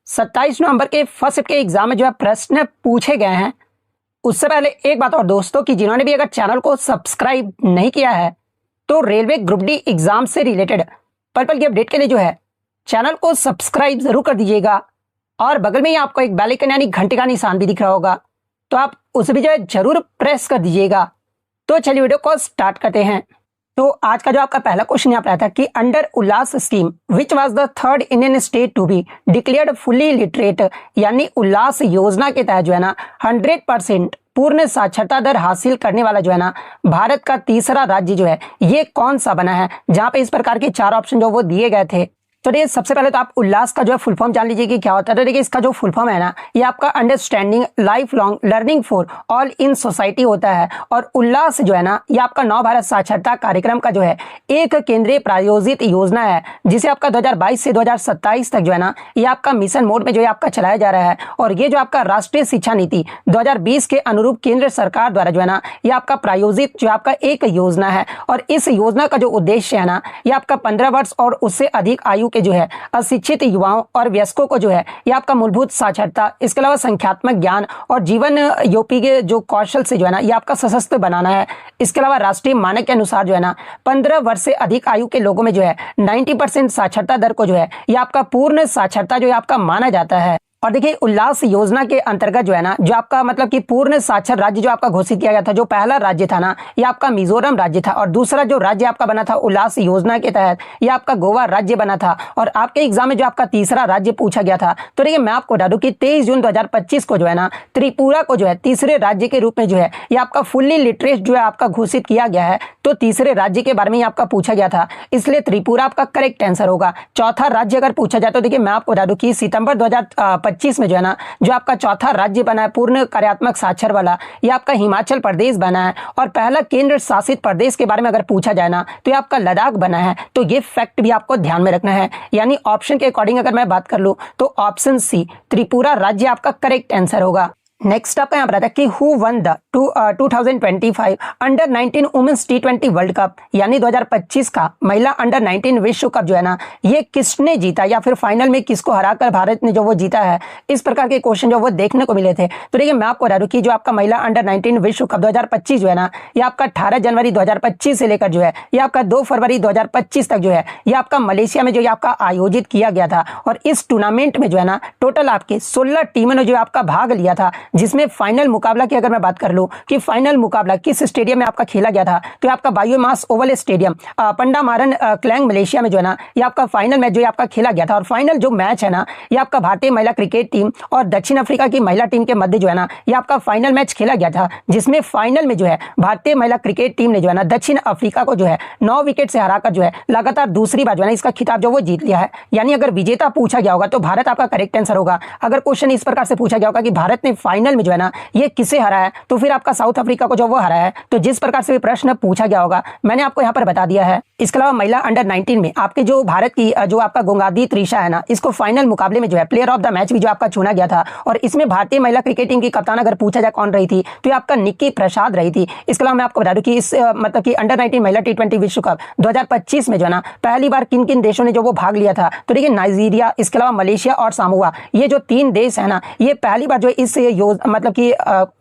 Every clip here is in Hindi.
27 नवंबर के फर्स्ट शिफ्ट के एग्जाम में जो है प्रश्न पूछे गए हैं। उससे पहले एक बात और दोस्तों कि जिन्होंने भी अगर चैनल को सब्सक्राइब नहीं किया है तो रेलवे ग्रुप डी एग्जाम से रिलेटेड पल पल की अपडेट के लिए जो है चैनल को सब्सक्राइब जरूर कर दीजिएगा और बगल में ही आपको एक बेल आइकन यानी घंटे का निशान भी दिख रहा होगा, तो आप उसे भी जो है जरूर प्रेस कर दीजिएगा। तो चलिए वीडियो को स्टार्ट करते हैं। तो आज का जो आपका पहला क्वेश्चन यहाँ पर आता है कि under Ullas scheme which was the third Indian state to be declared fully literate, यानी उल्लास योजना के तहत जो है ना 100% पूर्ण साक्षरता दर हासिल करने वाला जो है ना भारत का तीसरा राज्य जो है ये कौन सा बना है, जहां पे इस प्रकार के 4 ऑप्शन जो वो दिए गए थे। तो देखिए सबसे पहले तो आप उल्लास का जो है फुल फॉर्म जान लीजिए कि क्या होता है। तो देखिए इसका जो फुल फॉर्म है ना ये आपका understanding life long learning for all in society होता है। और उल्लास जो है ना ये आपका नव भारत साक्षरता कार्यक्रम का जो है एक केंद्रीय प्रायोजित योजना है, जिसे आपका 2022 से 2027 तक जो है ना ये आपका मिशन मोड में जो है आपका चलाया जा रहा है। और ये जो आपका राष्ट्रीय शिक्षा नीति 2020 के अनुरूप केंद्र सरकार द्वारा जो है ना ये आपका प्रायोजित जो आपका एक योजना है। और इस योजना का जो उद्देश्य है ना ये आपका 15 वर्ष और उससे अधिक आयु जो है अशिक्षित युवाओं और वयस्कों को जो है ये आपका मूलभूत साक्षरता, इसके अलावा संख्यात्मक ज्ञान और जीवन योपी के जो कौशल से जो है ना ये आपका सशक्त बनाना है। इसके अलावा राष्ट्रीय मानक के अनुसार जो है ना 15 वर्ष से अधिक आयु के लोगों में जो है 90% साक्षरता दर को जो है ये आपका पूर्ण साक्षरता जो है आपका माना जाता है। और देखिए उल्लास योजना के अंतर्गत जो है ना जो आपका मतलब कि पूर्ण साक्षर राज्य जो आपका घोषित किया गया था, जो पहला राज्य था ना ये आपका मिजोरम राज्य था। और दूसरा जो राज्य आपका बना था उल्लास योजना के तहत ये आपका गोवा राज्य बना था। और आपके एग्जाम में जो आपका तीसरा राज्य पूछा गया था, तो देखिए मैं आपको बता दूं कि 23 जून 2025 को जो है ना त्रिपुरा को जो है तीसरे राज्य के रूप में जो है ये आपका फुल्ली लिटरेट जो है आपका घोषित किया गया है। तो तीसरे राज्य के बारे में आपका पूछा गया था, इसलिए त्रिपुरा आपका करेक्ट आंसर होगा। चौथा राज्य अगर पूछा जाए तो देखिए मैं आपको बता दूं कि सितंबर 2025 में जो है ना जो आपका चौथा राज्य बना है पूर्ण कार्यात्मक साक्षर वाला ये आपका हिमाचल प्रदेश बना है। और पहला केंद्र शासित प्रदेश के बारे में अगर पूछा जाए ना तो ये आपका लद्दाख बना है। तो ये फैक्ट भी आपको ध्यान में रखना है, यानी ऑप्शन के अकॉर्डिंग अगर मैं बात कर लूं तो ऑप्शन सी त्रिपुरा राज्य आपका करेक्ट आंसर होगा। नेक्स्ट आपका यहाँ पर आता है कि who won the 2025 under 19 women's T20 world cup, यानी 2025 का महिला अंडर 19 विश्व कप जो है ना ये किसने जीता, या फिर फाइनल में किसको हराकर भारत ने जो वो जीता है। इस प्रकार के क्वेश्चन जो वो देखने को मिले थे। तो देखिए मैं आपको बता दूं कि जो आपका महिला अंडर 19 विश्व कप 2025 जो है ना ये आपका 18 जनवरी 2025 से लेकर जो है ये आपका 2 फरवरी 2025 तक जो है ये आपका मलेशिया में जो है आपका आयोजित किया गया था। और इस टूर्नामेंट में जो है ना टोटल आपके 16 टीमों ने जो आपका भाग लिया था, जिसमें फाइनल मुकाबला की अगर मैं बात कर लूं कि फाइनल मुकाबला किस स्टेडियम में आपका खेला गया था, तो आपका biomass oval stadium Pandamaran Klang Malaysia में जो है ना ये आपका फाइनल मैच जो है आपका खेला गया था। और फाइनल जो मैच है ना ये आपका भारतीय महिला क्रिकेट टीम और दक्षिण अफ्रीका की महिला टीम के मध्य जो है ना ये आपका फाइनल मैच खेला गया था, जिसमें फाइनल में जो है भारतीय महिला क्रिकेट टीम ने जो है ना दक्षिण अफ्रीका को जो है 9 विकेट से हराकर जो है लगातार दूसरी बार जो है ना इसका खिताब जो वो जीत लिया है। यानी अगर विजेता पूछा गया होगा तो भारत आपका करेक्ट आंसर होगा। अगर क्वेश्चन इस प्रकार से पूछा गया होगा कि भारत ने फाइनल में जो है ना ये किसे हराया, तो फिर आपका साउथ अफ्रीका को जो वो हराया है। तो जिस प्रकार से प्रश्न पूछा गया होगा मैंने आपको यहाँ पर बता दिया है। इसके अलावा महिला अंडर 19 में आपके जो भारत की जो आपका गोंगादी त्रिशा है ना इसको फाइनल मुकाबले में जो है प्लेयर ऑफ द मैच भी जो आपका चुना गया था। और इसमें भारतीय महिला क्रिकेट टीम की कप्तान अगर पूछा जाए कौन रही थी तो ये आपका निक्की प्रसाद रही थी। इसके अलावा मैं आपको बता दूं कि इस मतलब कि अंडर 19 महिला T20 विश्व कप 2025 में जो है ना पहली बार किन किन देशों ने जो वो भाग लिया था, तो देखिए नाइजीरिया, इसके अलावा मलेशिया और सामोआ, ये जो 3 देश है ना ये पहली बार जो इस मतलब कि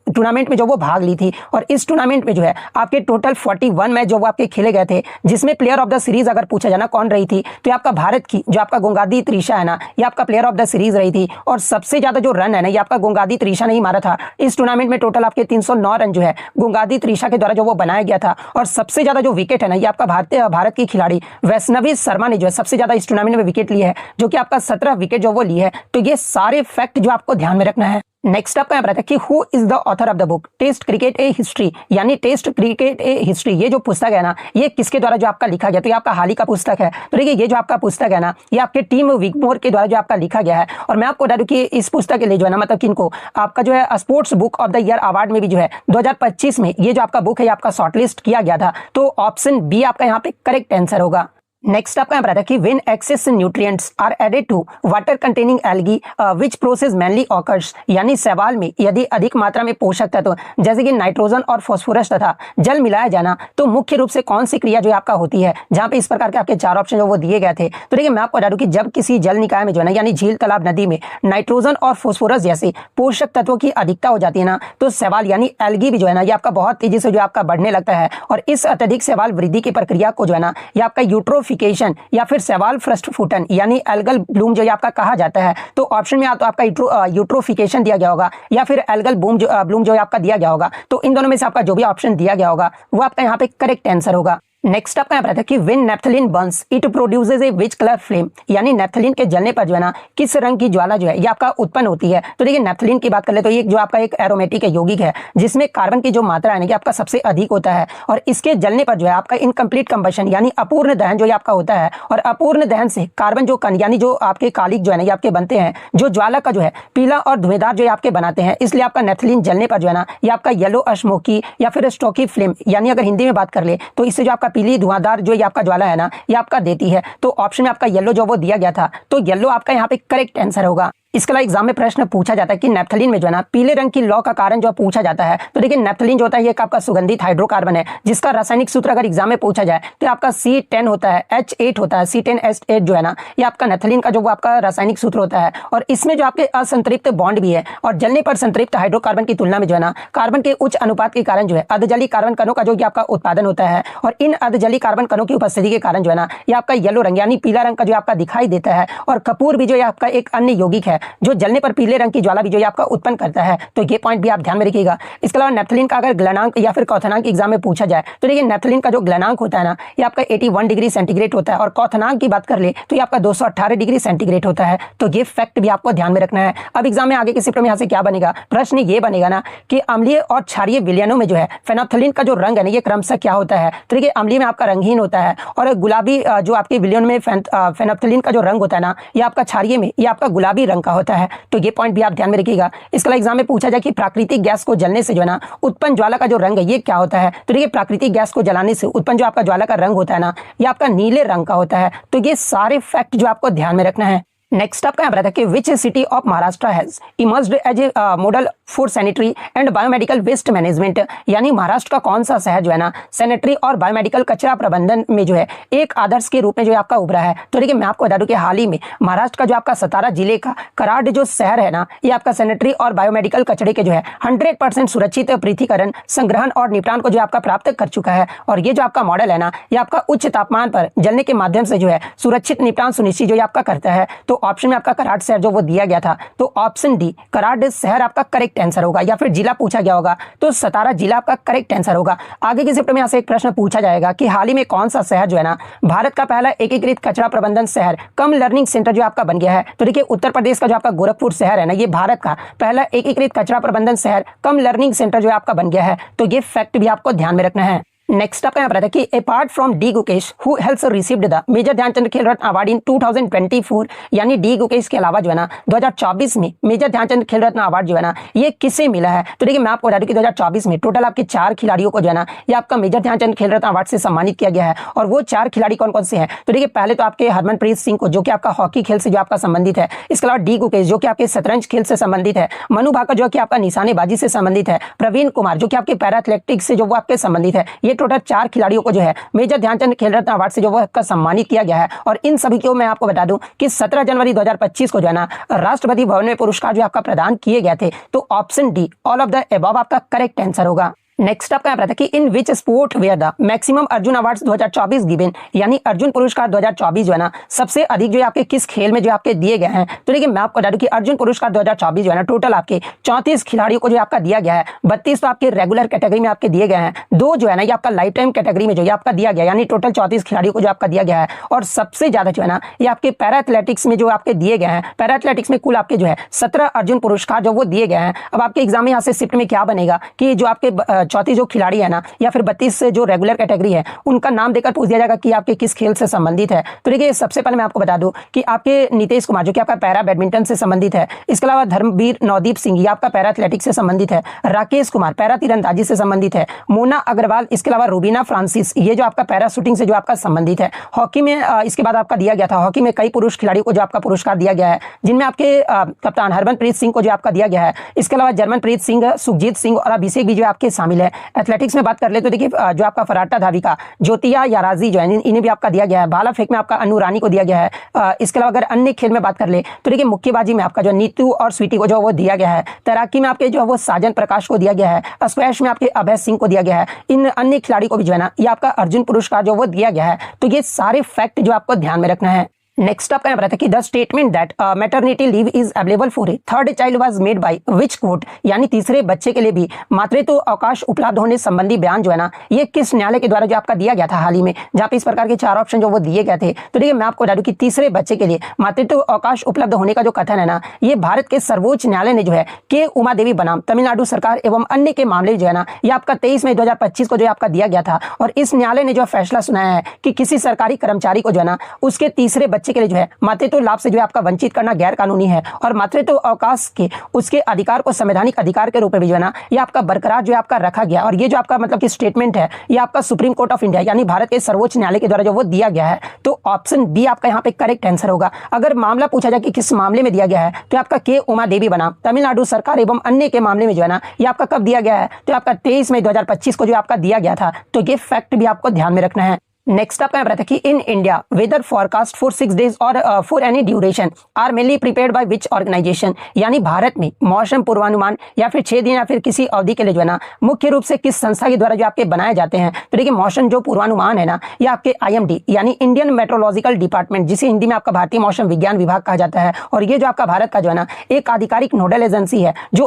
टूर्नामेंट में जो वो भाग ली थी। और इस टूर्नामेंट में जो है आपके टोटल 41 मैच जो वो आपके खेले गए थे, जिसमें प्लेयर ऑफ द सीरीज अगर पूछा जाना कौन रही थी तो आपका भारत की जो आपका गोंगादी त्रिशा है ना ये आपका प्लेयर ऑफ द सीरीज रही थी। और सबसे ज्यादा जो रन है ना ये आपका गोंगादी त्रिशा ने ही मारा था। इस टूर्नामेंट में टोटल आपके 309 रन जो है गोंगादी त्रिशा के द्वारा जो वो बनाया गया था। और सबसे ज्यादा जो विकेट है ना ये आपका भारत की खिलाड़ी वैष्णवी शर्मा ने जो है सबसे ज्यादा इस टूर्नामेंट में विकेट ली है, जो कि आपका 17 विकेट जो वो ली है। तो ये सारे फैक्ट जो आपको ध्यान में रखना है। नेक्स्ट आपका यहाँ पर आता है कि who is the author of the book test cricket a history, यानी टेस्ट क्रिकेट ए हिस्ट्री, ये जो पुस्तक है ना ये किसके द्वारा जो आपका लिखा गया, तो ये आपका हाल ही का पुस्तक है। तो देखिए ये जो आपका पुस्तक है ना ये आपके टीम विगमोर के द्वारा जो आपका लिखा गया है। और मैं आपको बता दूं कि इस पुस्तक के लिए जो है ना मतलब कि इनको आपका जो है sports book of the year award में भी जो है 2025 में ये जो आपका बुक है आपका शॉर्टलिस्ट किया गया था। तो ऑप्शन बी आपका यहाँ पे करेक्ट आंसर होगा। नेक्स्ट आपका यहाँ पर कि when excess nutrients are added to water containing algae which process mainly occurs, यानी शैवाल में यदि अधिक मात्रा में पोषक तत्व जैसे कि नाइट्रोजन और फास्फोरस तथा जल मिलाया जाना तो मुख्य रूप से कौन सी क्रिया जो आपका होती है, जहां पे इस प्रकार के आपके चार ऑप्शन जो वो दिए गए थे। तो देखिए मैं आपको बता दूं कि जब किसी जल निकाय में जो है ना, यानी झील, तालाब, नदी में नाइट्रोजन और फास्फोरस जैसे पोषक तत्वों की अधिकता हो जाती है ना, तो शैवाल यानी एल्गी भी जो है ना, ये आपका बहुत तेजी से जो आपका बढ़ने लगता है। और इस अत्यधिक शैवाल वृद्धि की प्रक्रिया को जो है ना, ये आपका यूट्रोफिकेशन या फिर शैवाल फ्रस्टफूटन यानी एल्गल ब्लूम जो आपका कहा जाता है। तो ऑप्शन में तो आपका यूट्रोफिकेशन दिया गया होगा या फिर एल्गल ब्लूम जो आपका दिया गया होगा। तो इन दोनों में से आपका जो भी ऑप्शन दिया गया होगा वो आपका यहाँ पे करेक्ट आंसर होगा। नेक्स्ट आपका यहाँ पर कि when naphthalene Burns it produces A which colour flame, यानी नेफ्थलीन के जलने पर जो है ना किस रंग की ज्वाला जो है ये आपका उत्पन्न होती है। तो देखिए नेफ्थलीन की बात कर ले तो ये जो आपका एक एरोमेटिक यौगिक है जिसमें कार्बन की जो मात्रा है ना, ये आपका सबसे अधिक होता है। और इसके जलने पर जो है आपका इनकम्प्लीट कंबशन यानी अपूर्ण दहन जो आपका होता है। और अपूर्ण दहन से कार्बन जो कण यानी जो आपके कालिक जो है ना ये आपके बनते हैं, जो ज्वाला का जो है पीला और धुएंधार जो आपके बनाते हैं। इसलिए आपका नेफ्थलीन जलने पर जो है ना ये आपका येलो स्मोकी या फिर स्टोकी फ्लेम, यानी अगर हिंदी में बात कर ले तो इससे जो आपका पीली धुआंधार जो ये आपका ज्वाला है ना ये आपका देती है। तो ऑप्शन में आपका येलो जो वो दिया गया था, तो येलो आपका यहाँ पे करेक्ट आंसर होगा। इसके अलावा एग्जाम में प्रश्न पूछा जाता है कि नेफ्थलीन में जो है ना पीले रंग की लौ का कारण जो पूछा जाता है। तो देखिए नेफ्थलीन जो होता है ये आपका सुगंधित हाइड्रोकार्बन है जिसका रासायनिक सूत्र अगर एग्जाम में पूछा जाए तो आपका C10 होता है, H8 होता है, C10H8 जो है ना ये आपका नेफ्थलीन का जो वो आपका रासायनिक सूत्र होता है। और इसमें जो आपके असंतृप्त बॉन्ड भी है और जलने पर संतृप्त हाइड्रोकार्बन की तुलना में जो है ना कार्बन के उच्च अनुपात के कारण जो है अर्धजलीय कार्बन कणों का जो आपका उत्पादन होता है। और इन अर्धजलीय कार्बन कणों की उपस्थिति के कारण जो है ना ये आपका येलो रंग यानी पीला रंग का जो आपका दिखाई देता है। और कपूर भी जो आपका एक अन्य यौगिक है जो जलने पर पीले रंग की ज्वाला भी जो आपका उत्पन्न करता है। तो ये पॉइंट भी आप ध्यान में रखिएगा। इसके अलावा नेफ्थलीन का अगर गलनांक या फिर क्वथनांक एग्जाम में पूछा जाए तो देखिए नेफ्थलीन का जो गलनांक होता है ना ये आपका 81 डिग्री सेंटीग्रेड होता है। और क्वथनांक की बात कर ले तो ये आपका 218 डिग्री सेंटीग्रेड होता है। तो ये फैक्ट भी आपको ध्यान में रखना है। अब एग्जाम में आगे के शिफ्ट में यहाँ से क्या बनेगा, प्रश्न ये बनेगा ना कि अम्लीय और क्षारीय विलयनों में जो है फेनोल्फथालीन का जो रंग है ना ये क्रमशः क्या होता है। तो देखिए अम्लीय में आपका रंगहीन होता है और गुलाबी जो आपके विलयन में फेनोल्फथालीन का जो रंग होता है ना ये आपका क्षारीय में ये आपका गुलाबी रंग का होता है। तो ये पॉइंट भी आप ध्यान में रखिएगा। इसके अलावा एग्जाम में पूछा जाए कि प्राकृतिक गैस को जलने से जो है ना उत्पन्न ज्वाला का जो रंग है ये क्या होता है। तो देखिए प्राकृतिक गैस को जलाने से उत्पन्न जो आपका ज्वाला का रंग होता है ना ये आपका नीले रंग का होता है। तो ये सारे फैक्ट जो आपको ध्यान में रखना है। नेक्स्ट आपका यहाँ पर कि which city of Maharashtra has emerged as a model for sanitary and biomedical waste management, यानी महाराष्ट्र का कौन सा शहर जो है ना सैनिटरी और बायोमेडिकल कचरा प्रबंधन में जो है एक आदर्श के रूप में जो आपका उभरा है। तो देखिए मैं आपको बता दूं कि हाल ही में महाराष्ट्र का जो आपका सतारा जिले का कराड जो शहर है ना ये आपका सैनिटरी और बायोमेडिकल कचरे के जो है 100% सुरक्षित पृथकीकरण, संग्रहण और निपटान को जो आपका प्राप्त कर चुका है। और ये जो आपका मॉडल है ना ये आपका उच्च तापमान पर जलने के माध्यम से जो है सुरक्षित निपटान सुनिश्चित जो आपका करता है। तो ऑप्शन में आपका कराड शहर जो वो दिया गया था, तो ऑप्शन डी कराड शहर आपका करेक्ट आंसर होगा। या फिर जिला पूछा गया होगा तो सतारा जिला आपका करेक्ट आंसर होगा। आगे के शिफ्ट में यहाँ से एक प्रश्न पूछा जाएगा कि हाल ही में कौन सा शहर जो है ना भारत का पहला एकीकृत कचरा प्रबंधन शहर कम लर्निंग सेंटर जो आपका बन गया है। तो देखिए उत्तर प्रदेश का जो आपका गोरखपुर शहर है ना ये भारत का पहला एकीकृत कचरा प्रबंधन शहर कम लर्निंग सेंटर जो आपका बन गया है। तो ये फैक्ट भी आपको ध्यान में रखना है। नेक्स्ट आपका यहाँ पर कि apart from D Gukesh who has received the major Dhyan Chand Khel Ratna award in 2024, यानी डी गुकेश के अलावा जो है ना 2024 में मेजर ध्यानचंद खेल रत्न अवार्ड जो है ना ये किसे मिला है। तो देखिए मैं आपको बता दूं कि 2024 में टोटल आपके 4 खिलाड़ियों को जो है ना ये आपका मेजर ध्यानचंद खेल रत्न अवार्ड से सम्मानित किया गया है। और वो 4 खिलाड़ी कौन कौन से हैं। तो देखिए पहले तो आपके हरमनप्रीत सिंह को जो कि आपका हॉकी खेल से जो आपका संबंधित है। इसके अलावा डी गुकेश जो कि आपके शतरंज खेल से संबंधित है। मनु भाकर जो कि आपका निशानेबाजी से संबंधित है। प्रवीण कुमार जो कि आपके पैरा एथलेटिक्स से जो वो आपके संबंधित है। ये टोटल 4 खिलाड़ियों को जो है मेजर ध्यानचंद खेल रत्न अवार्ड से जो वो सम्मानित किया गया है। और इन सभी को मैं आपको बता दूं कि 17 जनवरी 2025 को जो है ना राष्ट्रपति भवन में पुरस्कार जो आपका प्रदान किए गए थे। तो option D all of the above आपका करेक्ट आंसर होगा। नेक्स्ट आपका यहाँ पर था कि in which sport were the maximum Arjuna awards 2024 given, यानी अर्जुन पुरस्कार 2024 जो है ना सबसे अधिक जो आपके किस खेल में जो आपके दिए गए हैं। तो देखिए मैं आपको बता दूं कि अर्जुन पुरस्कार 2024 जो है ना टोटल आपके 34 खिलाड़ियों को जो आपका दिया गया है। 32 तो आपके रेगुलर कैटेगरी में आपके दिए गए हैं, 2 जो है ना ये आपका लाइफ टाइम कैटेगरी में जो आपका दिया गया, यानी टोटल 34 खिलाड़ियों को जो आपका दिया गया है। और सबसे ज्यादा जो है ना ये आपके पैरा एथलेटिक्स में जो आपके दिए गए हैं। पैरा एथलेटिक्स में कुल आपके जो है 17 अर्जुन पुरस्कार जो वो दिए गए हैं। अब आपके एग्जाम में यहाँ से शिफ्ट में क्या बनेगा कि जो आपके 34 जो खिलाड़ी है ना, या फिर 32 जो रेगुलर कैटेगरी है, उनका नाम देकर पूछ दिया जाएगा कि आपके किस खेल से संबंधित है। तो देखिए, सबसे पहले मैं आपको बता दूं कि आपके नीतीश कुमार जो कि आपका पैरा बैडमिंटन से संबंधित है, इसके अलावा धर्मवीर नवदीप सिंह ये आपका पैरा एथलेटिक्स से संबंधित है, राकेश कुमार पैरा तीरंदाजी से संबंधित है, मोना अग्रवाल, इसके अलावा रूबीना फ्रांसिस ये जो आपका पैरा शूटिंग से जो आपका संबंधित है। हॉकी में इसके बाद आपका दिया गया था, हॉकी में कई पुरुष खिलाड़ियों को जो आपका पुरस्कार दिया गया है, जिनमें आपके कप्तान हरमनप्रीत सिंह को जो आपका दिया गया है, इसके अलावा जर्मनप्रीत सिंह, सुखजीत सिंह और अभिषेक भी जो आपके शामिल है। एथलेटिक्स में बात कर ले तो देखिए, जो आपका फराटा धाविका ज्योतिया याराजी जो है, इन्हें भी आपका दिया गया है। भाला फेंक में आपका अनु रानी को दिया गया है। इसके अलावा अगर अन्य खेल में बात कर ले तो देखिए, मुक्केबाजी में आपका जो नीतू और स्वीटी को जो वो दिया गया है। तैराकी में आपके जो वो साजन प्रकाश को दिया गया है। स्क्वैश में आपके अभय सिंह को दिया गया है। इन अन्य खिलाड़ी को भी जो है ना, ये आपका अर्जुन पुरस्कार जो वो दिया गया है। तो ये सारे फैक्ट जो आपको ध्यान में रखना है। नेक्स्ट आपका यहाँ पर था कि the statement that maternity leave is available for a third child was made by which court, यानी तीसरे बच्चे के लिए भी मातृत्व अवकाश उपलब्ध होने संबंधी बयान जो है ना, ये किस न्यायालय के द्वारा जो आपका दिया गया था हाल ही में, जहाँ पे इस प्रकार के 4 ऑप्शन जो वो दिए गए थे। तो देखिए, मैं आपको बता दूं कि तीसरे बच्चे के लिए मातृत्व अवकाश उपलब्ध होने का जो कथन है ना, ये भारत के सर्वोच्च न्यायालय ने जो है के उमा देवी बनाम तमिलनाडु सरकार एवं अन्य के मामले जो है ना, ये आपका 23 मई 2025 को जो आपका दिया गया था। और इस न्यायालय ने जो फैसला सुनाया है कि किसी सरकारी कर्मचारी को जो है ना, उसके तीसरे बच्चे के लिए जो है मातृत्व लाभ से जो है आपका वंचित करना गैर कानूनी है, और मातृत्व अवकाश के उसके अधिकार को संवैधानिक अधिकार के रूप में भी जो है ना, ये आपका बरकरार जो है आपका रखा गया। और ये जो आपका मतलब कि स्टेटमेंट है, ये आपका सुप्रीम कोर्ट ऑफ इंडिया यानी भारत के सर्वोच्च न्यायालय के द्वारा जो वो दिया गया है। तो ऑप्शन बी आपका यहाँ पे करेक्ट आंसर होगा। अगर मामला पूछा जाए कि किस मामले में दिया गया है, तो आपका के उमा देवी बनाम तमिलनाडु सरकार एवं अन्य के मामले में जो है ना, ये आपका कब दिया गया है, तो आपका 23 मई 2025 को जो आपका दिया गया था। तो ये फैक्ट भी आपको ध्यान में रखना है। नेक्स्ट आपका यहाँ पर था कि in India weather forecast for 6 days और for any duration are mainly prepared by which organisation, यानी भारत में मौसम पूर्वानुमान या फिर 6 दिन या फिर किसी अवधि के लिए जो है ना, मुख्य रूप से किस संस्था के द्वारा जो आपके बनाए जाते हैं। तो देखिए, मौसम जो पूर्वानुमान है ना, ये आपके IMD यानी इंडियन मेट्रोलॉजिकल डिपार्टमेंट, जिसे हिंदी में आपका भारतीय मौसम विज्ञान विभाग कहा जाता है। और ये जो आपका भारत का जो है ना, एक आधिकारिक नोडल एजेंसी है जो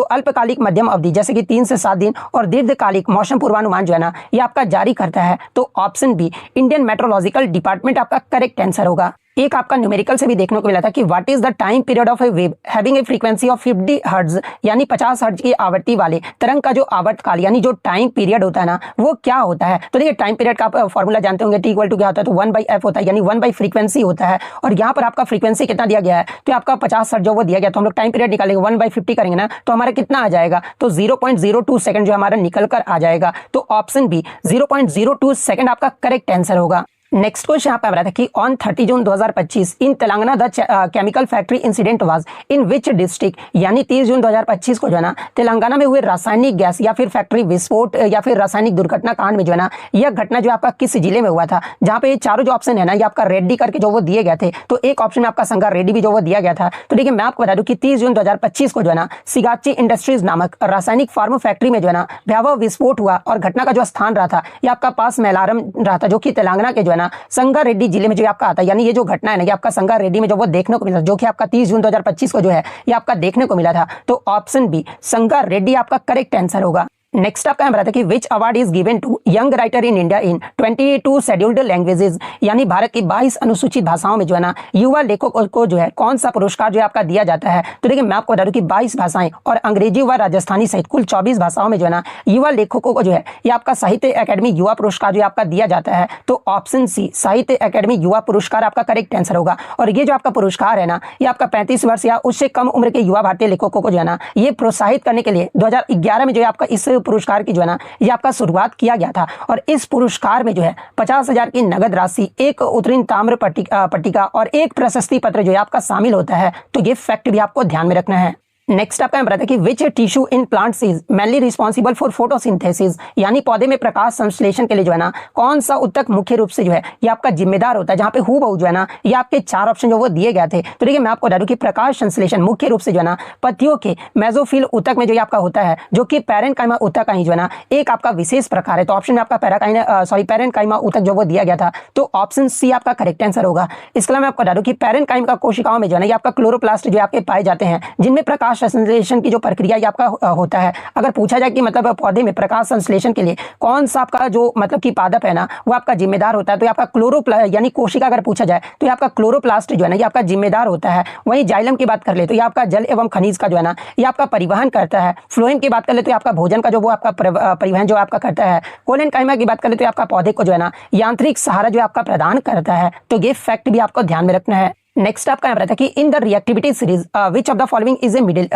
अल्पकालिक मध्यम अवधि जैसे कि 3 से 7 दिन और दीर्घकालिक मौसम पूर्वानुमान जो है ना, ये आपका जारी करता है। तो option B Indian meteorological department आपका करेक्ट आंसर होगा। एक आपका न्यूमेरिकल से भी देखने को मिला था कि what is the time period of A wave having a frequency of 50 hertz, यानी 50 हर्ट्ज की आवृत्ति वाले तरंग का जो आवर्तकाल यानी जो टाइम पीरियड होता है ना, वो क्या होता है। तो देखिए, टाइम पीरियड का आप फॉर्मूला जानते होंगे, T = क्या होता है, तो 1/f होता है, यानी 1/फ्रीक्वेंसी होता है। और यहाँ पर आपका फ्रीक्वेंसी कितना दिया गया है, तो आपका 50 हर्ट्ज जो वो दिया गया, तो हम लोग टाइम पीरियड निकालेंगे 1/50 करेंगे ना, तो हमारा कितना आ जाएगा, तो 0.02 सेकंड जो हमारा निकल कर आ जाएगा। तो ऑप्शन बी 0.02 सेकंड आपका करेक्ट आंसर होगा। नेक्स्ट क्वेश्चन यहाँ पे आ रहा था कि on 30 June 2025 in Telangana the chemical factory incident was in which district, यानी 30 जून 2025 को जो है ना, तेलंगाना में हुए रासायनिक गैस या फिर फैक्ट्री विस्फोट या फिर रासायनिक दुर्घटना कांड में जो है ना, यह घटना जो आपका किस जिले में हुआ था। जहाँ पे ये चारों जो ऑप्शन है ना, ये आपका रेड्डी करके जो वो दिए गए थे। तो एक ऑप्शन में आपका संगा रेड्डी भी जो वो दिया गया था। तो देखिए, मैं आपको बता दूं कि 30 जून 2025 को जो है ना, सिगाची इंडस्ट्रीज नामक रासायनिक फार्म फैक्ट्री में जो है ना, भयावह विस्फोट हुआ और घटना का जो स्थान रहा था, ये आपका पास मैलारम रहा था, जो कि तेलंगाना के जो है संगारेड्डी जिले में जो आपका आता है। यानी ये जो घटना है ना, ये आपका संगारेड्डी में जो वो देखने को मिला, जो कि आपका 30 जून 2025 को जो है ये आपका देखने को मिला था। तो ऑप्शन बी संगारेड्डी आपका करेक्ट आंसर होगा। नेक्स्ट आपका यहाँ पर आता है कि which award is given to young writer in India in 22 scheduled languages, यानी भारत की 22 अनुसूचित भाषाओं में जो है ना, युवा लेखकों को जो है कौन सा पुरस्कार जो है आपका दिया जाता है। तो देखिए, मैं आपको बता दूं कि 22 भाषाएं और अंग्रेजी व राजस्थानी सहित कुल 24 भाषाओं में जो है ना, युवा लेखकों को जो है ये आपका साहित्य अकेडमी युवा पुरस्कार जो है आपका दिया जाता है। तो ऑप्शन सी साहित्य अकेडमी युवा पुरस्कार आपका करेक्ट आंसर होगा। और ये जो आपका पुरस्कार है ना, ये आपका 35 वर्ष या उससे कम उम्र के युवा भारतीय लेखकों को जो है ना, ये प्रोत्साहित करने के लिए 2011 में जो है आपका इस पुरस्कार की जो है ना, ये आपका शुरुआत किया गया था। और इस पुरस्कार में जो है 50,000 की नगद राशि, एक उत्तीर्ण ताम्र पट्टिका और एक प्रशस्ति पत्र जो है आपका शामिल होता है। तो ये फैक्ट भी आपको ध्यान में रखना है। नेक्स्ट आपका बताता है कि which tissue in plants is mainly responsible for photosynthesis, यानी पौधे में प्रकाश संश्लेषण के लिए जो है ना, कौन सा ऊतक मुख्य रूप से जो है ये आपका जिम्मेदार होता है। जहां पे हूबहू जो है ना, ये आपके 4 ऑप्शन जो वो दिए गए थे। तो देखिए, मैं आपको बता दूं कि प्रकाश संश्लेषण मुख्य रूप से जो है ना, पत्तियों के मेसोफिल ऊतक में जो आपका होता है, जो कि पैरेन्काइमा ऊतक का ही जो है ना एक आपका विशेष प्रकार है। तो ऑप्शन में आपका पैरेन्काइमा ऊतक जो वो दिया गया था। तो ऑप्शन सी आपका करेक्ट आंसर होगा। इसके अलावा मैं आपको बता दूं कि पैरेन्काइमा कोशिकाओं में जो है ना, ये आपका क्लोरोप्लास्ट जो आपके पाए जाते हैं, जिनमें प्रकाश प्रकाश संश्लेषण की जो प्रक्रिया ये आपका होता है। अगर पूछा जाए कि मतलब पौधे में प्रकाश संश्लेषण के लिए कौन सा आपका जो मतलब कि पादप है ना वो आपका जिम्मेदार होता है, तो ये आपका क्लोरोप्लास्ट यानी कोशिका अगर पूछा जाए तो ये आपका क्लोरोप्लास्ट जो है ना ये आपका जिम्मेदार होता है। वहीं जाइलम की बात कर ले तो ये आपका जल एवं खनिज का जो है ना ये आपका परिवहन करता है। फ्लोएम की बात कर ले तो आपका भोजन का जो वो आपका परिवहन जो आपका करता है। कोलेनकाइमा की बात कर ले तो आपका पौधे को जो है ना यांत्रिक सहारा जो आपका प्रदान करता है। तो ये फैक्ट भी आपको ध्यान में रखना है। नेक्स्ट आपका यहाँ रहता है कि in the reactivity series which of the following is a middle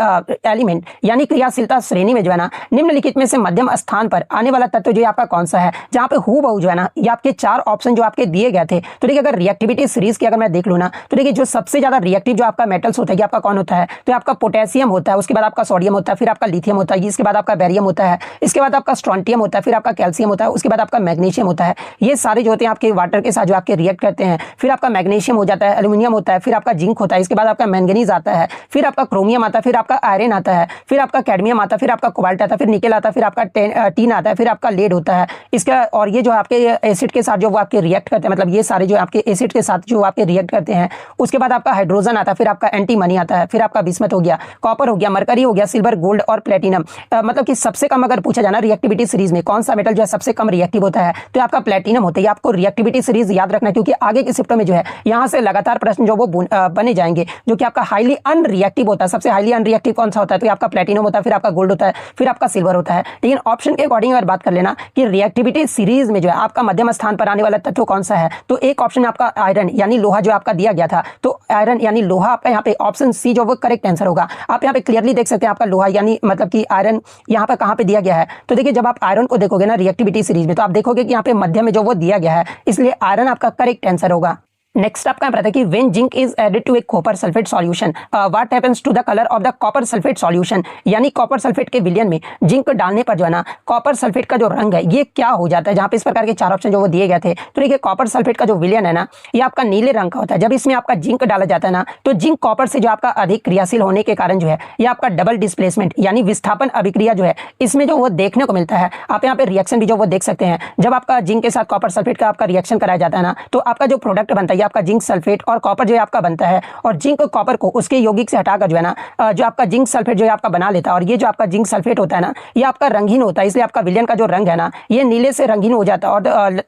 element, यानी क्रियाशीलता श्रेणी में जो है ना निम्नलिखित में से मध्यम स्थान पर आने वाला तत्व जो आपका कौन सा है, जहाँ पे हूबहू जो है ना ये आपके 4 ऑप्शन जो आपके दिए गए थे। तो देखिए अगर रिएक्टिविटी सीरीज की अगर मैं देख लूँ ना तो देखिए जो सबसे ज्यादा रिएक्टिव जो आपका मेटल्स होता है आपका कौन होता है, तो आपका पोटेशियम होता है, उसके बाद आपका सोडियम होता है, फिर आपका लिथियम होता है, इसके बाद आपका बैरियम होता है, इसके बाद आपका स्ट्रोंटियम होता है, फिर आपका कैल्शियम होता है, उसके बाद आपका मैग्नीशियम होता है। ये सारे जो होते हैं आपके वाटर के साथ जो आपके रिएक्ट करते हैं। फिर आपका मैग्नीशियम हो जाता है, एल्यूमिनियम होता है, फिर आपका जिंक होता है, इसके बाद आपका मैंगनीज आता है, फिर आपका क्रोमियम आता है, फिर आपका आयरन आता है, फिर आपका कैडमियम आता है, फिर आपका कोबाल्ट आता है, फिर निकेल आता है, फिर आपका टीन आता है, फिर आपका लेड होता है। इसका और ये जो आपके एसिड के साथ जो वो आपके रिएक्ट करते हैं, मतलब ये सारे जो आपके एसिड के साथ जो आपके रिएक्ट करते हैं। उसके बाद आपका हाइड्रोजन आता है, फिर आपका एंटीमनी आता है, फिर आपका बिस्मथ हो गया, कॉपर हो गया, मरकरी हो गया, सिल्वर, गोल्ड और प्लेटिनम। मतलब कि सबसे कम अगर पूछा जाना रिएक्टिविटी सीरीज में कौन सा मेटल जो है सबसे कम रिएक्टिव होता है, तो आपका प्लेटिनम होता है। आपको रिएक्टिविटी सीरीज याद रखना है क्योंकि आगे के शिफ्टों में जो है यहाँ से लगातार प्रश्न जो वो बने जाएंगे जो कि आपका हाईली अनरिएक्टिव होता है। सबसे हाईली अनरिएक्टिव कौन सा होता है, तो आपका प्लेटिनम होता है, फिर आपका गोल्ड होता है, फिर आपका सिल्वर होता है। लेकिन ऑप्शन के अकॉर्डिंग अगर बात कर लेना कि रिएक्टिविटी सीरीज में जो है आपका मध्यम स्थान पर आने वाला तत्व कौन सा है, तो एक ऑप्शन आपका आयरन यानी लोहा जो आपका दिया गया था। तो आयरन यानी लोहा आपका यहाँ पे ऑप्शन सी जो वो करेक्ट आंसर होगा। आप यहाँ पे क्लियरली देख सकते हैं आपका लोहा यानी मतलब कि आयरन यहाँ पे कहाँ पे दिया गया है। तो देखिए जब आप आयरन को देखोगे ना रिएक्टिविटी सीरीज में तो आप देखोगे कि यहाँ पे मध्य में जो वो दिया गया है, इसलिए आयरन आपका करेक्ट आंसर होगा। नेक्स्ट आपका पता है कि when zinc is added to a copper sulphate solution what happens to the colour of the copper sulphate solution, यानी कॉपर सल्फेट के विलयन में जिंक डालने पर जो है ना कॉपर सल्फेट का जो रंग है ये क्या हो जाता है। जहां पे इस प्रकार के 4 ऑप्शन जो वो दिए गए थे। तो देखिए कॉपर सल्फेट का जो विलयन है ना ये आपका नीले रंग का होता है। जब इसमें आपका जिंक डाला जाता है ना तो जिंक कॉपर से जो आपका अधिक क्रियाशील होने के कारण जो है ये आपका डबल डिस्प्लेसमेंट यानी विस्थापन अभिक्रिया जो है इसमें जो वो देखने को मिलता है। आप यहाँ पे रिएक्शन भी जो वो देख सकते हैं। जब आपका जिंक के साथ कॉपर सल्फेट का आपका रिएक्शन कराया जाता है ना तो आपका जो प्रोडक्ट बनता है आपका जिंक सल्फेट और कॉपर जो आपका बनता है। और जिंक कॉपर को उसके यौगिक से हटाकर जो है ना जो आपका जिंक सल्फेट जो आपका बना लेता है। और ये जो आपका जिंक सल्फेट होता है ना ये आपका रंगीन होता है, इसलिए आपका विलयन का जो रंग है ना ये नीले से रंगीन हो जाता है। और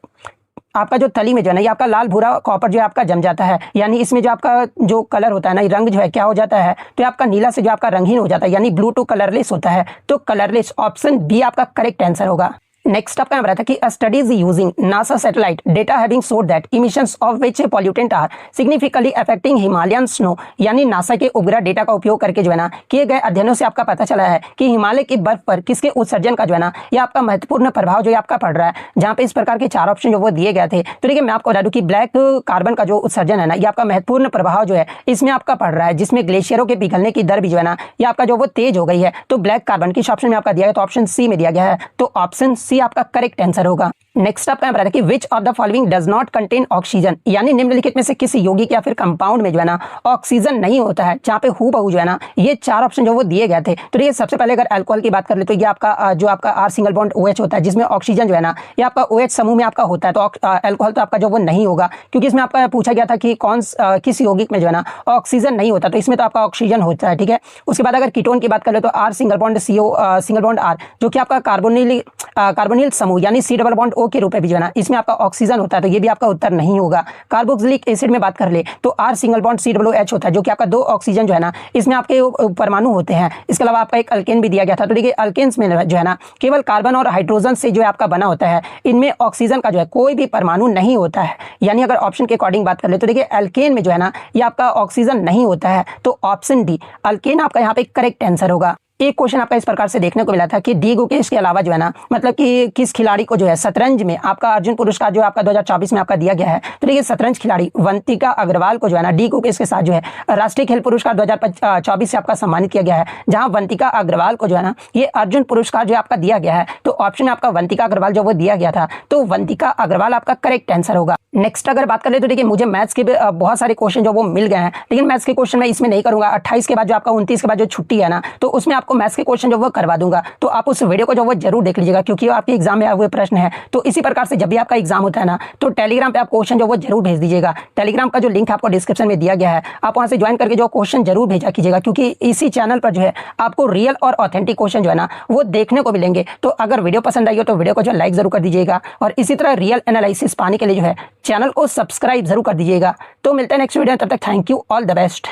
आपका जो तली में जो है ना ये आपका लाल भूरा कॉपर जो आपका जम जाता है, यानी इसमें जो आपका जो कलर होता है ना रंग जो है क्या हो जाता है, तो आपका नीला से जो आपका रंगीन हो जाता है, यानी ब्लू टू कलरलेस होता है। तो कलरलेस ऑप्शन बी आपका करेक्ट आंसर होगा। नेक्स्ट आपका रहा था कि studies using NASA satellite data having shown that emissions of which pollutant are significantly affecting Himalayan snow, यानी नासा के उपग्रह डेटा का उपयोग करके जो है ना किए गए अध्ययनों से आपका पता चला है कि हिमालय की बर्फ पर किसके उत्सर्जन का जो है ना ये आपका महत्वपूर्ण प्रभाव जो आपका पड़ रहा है। जहां पे इस प्रकार के 4 ऑप्शन जो वो दिए गए थे। तो देखिए मैं आपको बता दूं कि ब्लैक कार्बन का जो उत्सर्जन है ना ये आपका महत्वपूर्ण प्रभाव जो है इसमें आपका पड़ रहा है, जिसमें ग्लेशियरों के पिघलने की दर भी जो है ना ये आपका जो वो तेज हो गई है। तो ब्लैक कार्बन किस ऑप्शन में आपका दिया गया, तो ऑप्शन सी में दिया गया है। तो ऑप्शन सी आपका करेक्ट आंसर होगा। नेक्स्ट आपका बता कि which of the following does not contain oxygen, यानी निम्नलिखित में से किसी यौगिक या फिर कंपाउंड में जो है ना ऑक्सीजन नहीं होता है। जहां पे हूबहू जो है ना ये 4 ऑप्शन जो वो दिए गए थे। तो ये सबसे पहले अगर अल्कोहल की बात कर ले तो ये आपका जो आपका R सिंगल बॉन्ड OH होता है, जिसमें ऑक्सीजन जो है ना ये आपका OH समूह में आपका होता है। तो अल्कोहल तो आपका जो वो नहीं होगा, क्योंकि इसमें आपका पूछा गया था कि किस यौगिक में जो है ना ऑक्सीजन नहीं होता, तो इसमें तो आपका ऑक्सीजन होता है। ठीक है। उसके बाद अगर कीटोन की बात कर ले तो R single bond CO single bond R जो कि आपका कार्बोनिल समूह यानी C डबल बॉन्ड O के रूप में भी जो है ना इसमें आपका ऑक्सीजन होता है। तो ये भी आपका उत्तर नहीं होगा। कार्बोक्सिलिक एसिड में बात कर ले तो R सिंगल बॉन्ड COOH होता है, जो कि आपका 2 ऑक्सीजन जो है ना इसमें आपके परमाणु होते हैं। इसके अलावा आपका एक अल्केन भी दिया गया था। तो देखिए अल्केन्स में जो है ना केवल कार्बन और हाइड्रोजन से जो है आपका बना होता है, इनमें ऑक्सीजन का जो है कोई भी परमाणु नहीं होता है। यानी अगर ऑप्शन के अकॉर्डिंग बात कर ले तो देखिए अल्केन में जो है ना ये आपका ऑक्सीजन नहीं होता है। तो ऑप्शन डी अल्केन आपका यहाँ पे करेक्ट आंसर होगा। एक क्वेश्चन आपका इस प्रकार से देखने को मिला था कि डी गुकेश के अलावा जो है ना मतलब कि किस खिलाड़ी को जो है शतरंज में आपका अर्जुन पुरस्कार जो आपका 2024 में आपका दिया गया है। तो देखिए शतरंज खिलाड़ी वंतिका अग्रवाल को जो है ना डी गुकेश के साथ जो है राष्ट्रीय खेल पुरस्कार 2024 से आपका सम्मानित किया गया है। जहां वंतिका अग्रवाल को जो है ना ये अर्जुन पुरस्कार जो आपका दिया गया है। तो ऑप्शन आपका वंतिका अग्रवाल जो वो दिया गया था। तो वंतिका अग्रवाल आपका करेक्ट आंसर होगा। नेक्स्ट अगर बात करें तो देखिए मुझे मैथ्स के बहुत सारे क्वेश्चन जो वो मिल गए हैं, लेकिन मैथ्स के क्वेश्चन मैं इसमें नहीं करूंगा। 28 के बाद जो आपका 29 के बाद जो छुट्टी है ना, तो उसमें आपको मैथ्स के क्वेश्चन जो वो करवा दूंगा। तो आप उस वीडियो को जो वो जरूर देख लीजिएगा, क्योंकि आपके एग्जाम में आए हुए प्रश्न है। तो इसी प्रकार से जब भी आपका एग्जाम होता है ना, तो टेलीग्राम पे आप क्वेश्चन जो वो जरूर भेज दीजिएगा। टेलीग्राम का जो लिंक आपको डिस्क्रिप्शन में दिया गया है, आप वहां से ज्वाइन करके जो क्वेश्चन जरूर भेजा कीजिएगा, क्योंकि इसी चैनल पर जो है आपको रियल और ऑथेंटिक क्वेश्चन जो है ना वो देखने को मिलेंगे। तो अगर वीडियो पसंद आई हो तो वीडियो को जो लाइक जरूर कर दीजिएगा, और इसी तरह रियल एनालिसिस पाने के लिए जो है चैनल को सब्सक्राइब जरूर कर दीजिएगा। तो मिलते हैं नेक्स्ट वीडियो में, तब तक thank you, all the best.